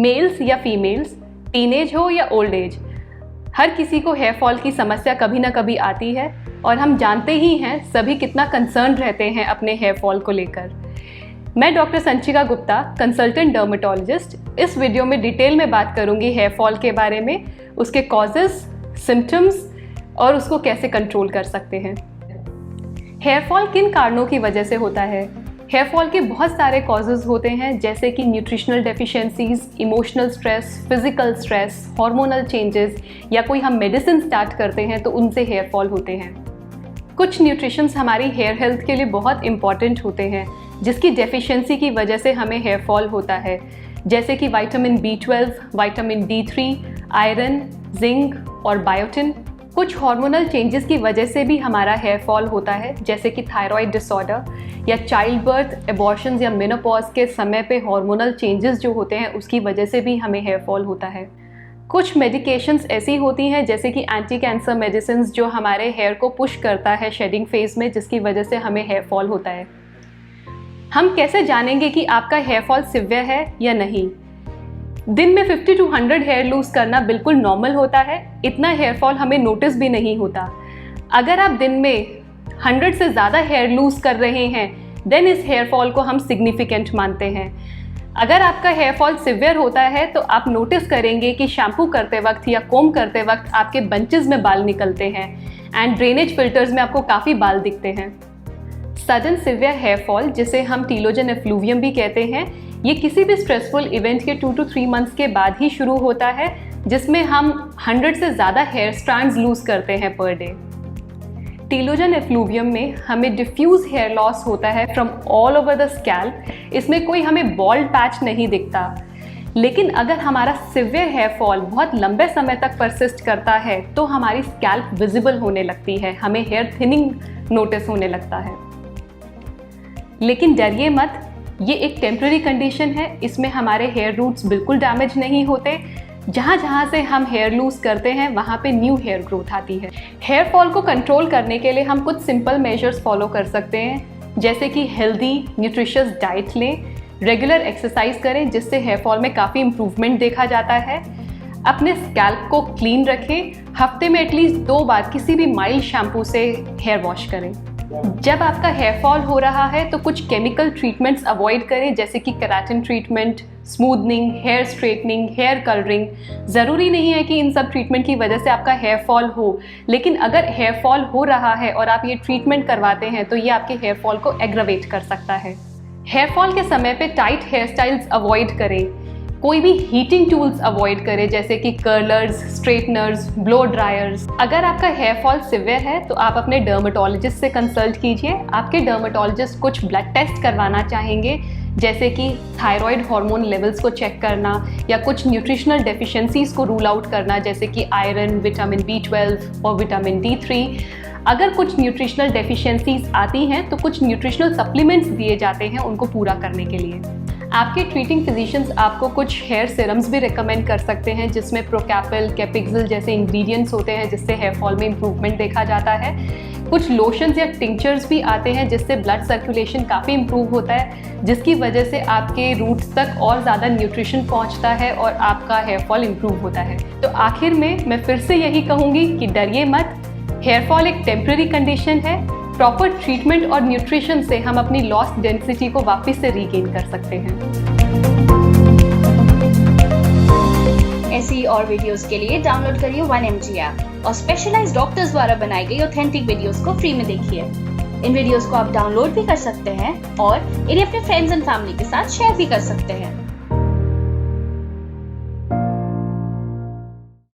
Mails या females, teenage हो या ओल्ड एज, हर किसी को हेयर फॉल की समस्या कभी ना कभी आती है और हम जानते ही हैं सभी कितना कंसर्न रहते हैं अपने हेयर फॉल को लेकर। मैं डॉक्टर संचिका गुप्ता, कंसल्टेंट डर्मेटोलॉजिस्ट, इस वीडियो में डिटेल में बात करूंगी हेयर फॉल के बारे में, उसके कॉजेस, सिम्टम्स और उसको कैसे कंट्रोल कर सकते हैं। हेयर फॉल किन कारणों की वजह से होता है? हेयर फॉल के बहुत सारे कॉजेज़ होते हैं, जैसे कि nutritional deficiencies, emotional stress, physical stress, hormonal changes या कोई हम मेडिसिन स्टार्ट करते हैं तो उनसे हेयर फॉल होते हैं। कुछ न्यूट्रिशंस हमारी हेयर हेल्थ के लिए बहुत इंपॉर्टेंट होते हैं, जिसकी डेफिशिएंसी की वजह से हमें हेयर फॉल होता है, जैसे कि vitamin B12, vitamin D3, iron, zinc और बायोटिन। कुछ हार्मोनल चेंजेस की वजह से भी हमारा हेयर फॉल होता है, जैसे कि थायराइड डिसऑर्डर या चाइल्ड बर्थ, एबॉर्शंस या मेनोपॉज के समय पे हार्मोनल चेंजेस जो होते हैं उसकी वजह से भी हमें हेयर फॉल होता है। कुछ मेडिकेशंस ऐसी होती हैं जैसे कि एंटी कैंसर मेडिसिन जो हमारे हेयर को पुश करता है शेडिंग फेज में, जिसकी वजह से हमें हेयर फॉल होता है। हम कैसे जानेंगे कि आपका हेयर फॉल सिवियर है या नहीं? दिन में 50 to 100 हेयर लूज करना बिल्कुल नॉर्मल होता है, इतना हेयर फॉल हमें नोटिस भी नहीं होता। अगर आप दिन में 100 से ज़्यादा हेयर लूज कर रहे हैं, देन इस हेयर फॉल को हम सिग्निफिकेंट मानते हैं। अगर आपका हेयर फॉल सिवियर होता है तो आप नोटिस करेंगे कि शैम्पू करते वक्त या कोम करते वक्त आपके बंचेस में बाल निकलते हैं एंड ड्रेनेज फिल्टर्स में आपको काफ़ी बाल दिखते हैं। सडन सिवियर हेयर फॉल, जिसे हम टीलोजन एफ्लूवियम भी कहते हैं, ये किसी भी स्ट्रेसफुल इवेंट के 2 to 3 मंथ्स के बाद ही शुरू होता है, जिसमें हम 100 से ज़्यादा हेयर स्ट्रैंड्स लूज करते हैं पर डे। टीलोजन एफ्लूवियम में हमें डिफ्यूज हेयर लॉस होता है from all over the scalp. इसमें कोई हमें बॉल्ड पैच नहीं दिखता, लेकिन अगर हमारा सिवियर हेयर फॉल बहुत लंबे समय तक परसिस्ट करता है तो हमारी स्कैल्प विजिबल होने लगती है, हमें हेयर थिनिंग नोटिस होने लगता है। लेकिन डरिए मत, ये एक टेम्पररी कंडीशन है, इसमें हमारे हेयर रूट्स बिल्कुल डैमेज नहीं होते। जहाँ जहाँ से हम हेयर लूज करते हैं वहाँ पे न्यू हेयर ग्रोथ आती है। हेयर फॉल को कंट्रोल करने के लिए हम कुछ सिंपल मेजर्स फॉलो कर सकते हैं, जैसे कि हेल्दी न्यूट्रिशियस डाइट लें, रेगुलर एक्सरसाइज करें जिससे हेयर फॉल में काफ़ी इंप्रूवमेंट देखा जाता है। अपने स्कैल्प को क्लीन रखें, हफ्ते में एटलीस्ट 2 बार किसी भी माइल्ड शैम्पू से हेयर वॉश करें। जब आपका हेयर फॉल हो रहा है तो कुछ केमिकल ट्रीटमेंट्स अवॉइड करें, जैसे कि keratin treatment, smoothening, hair straightening, hair colouring. ज़रूरी नहीं है कि इन सब ट्रीटमेंट की वजह से आपका हेयर फॉल हो, लेकिन अगर हेयर फॉल हो रहा है और आप ये ट्रीटमेंट करवाते हैं तो ये आपके हेयर फॉल को एग्रावेट कर सकता है। हेयर फॉल के समय पे टाइट हेयर स्टाइल्स अवॉइड करें, कोई भी हीटिंग टूल्स अवॉइड करें, जैसे कि कर्लर्स, स्ट्रेटनर्स, ब्लो ड्रायर्स। अगर आपका हेयर फॉल सिवियर है तो आप अपने डर्मेटोलॉजिस्ट से कंसल्ट कीजिए। आपके डर्मेटोलॉजिस्ट कुछ ब्लड टेस्ट करवाना चाहेंगे, जैसे कि थायराइड हार्मोन लेवल्स को चेक करना या कुछ न्यूट्रिशनल डेफिशिएंसीज को रूल आउट करना, जैसे कि आयरन, विटामिन B12 और विटामिन D3। अगर कुछ न्यूट्रिशनल डेफिशिएंसीज आती हैं तो कुछ न्यूट्रिशनल सप्लीमेंट्स दिए जाते हैं उनको पूरा करने के लिए। आपके ट्रीटिंग फिजिशियंस आपको कुछ हेयर सीरम्स भी रिकमेंड कर सकते हैं, जिसमें प्रोकैपल, कैपिक्सिल जैसे इंग्रेडिएंट्स होते हैं, जिससे हेयर फॉल में इंप्रूवमेंट देखा जाता है। कुछ लोशंस या टिंक्चर्स भी आते हैं जिससे ब्लड सर्कुलेशन काफ़ी इंप्रूव होता है, जिसकी वजह से आपके रूट्स तक और ज़्यादा न्यूट्रिशन पहुंचता है और आपका हेयर फॉल इंप्रूव होता है। तो आखिर में मैं फिर से यही कहूँगी कि डरिए मत, हेयर फॉल एक टेम्पररी कंडीशन है। प्रॉपर ट्रीटमेंट और न्यूट्रिशन से हम अपनी लॉस्ट डेंसिटी को वापस से रीगेन कर सकते हैं। ऐसी और वीडियोस के लिए डाउनलोड करिए 1mg ऐप और स्पेशलाइज्ड डॉक्टर्स द्वारा बनाई गई ऑथेंटिक वीडियोस को फ्री में देखिए। इन वीडियोस को आप डाउनलोड भी कर सकते हैं और इन्हें अपने फ्रेंड्स एंड फैमिली के साथ शेयर भी कर सकते हैं।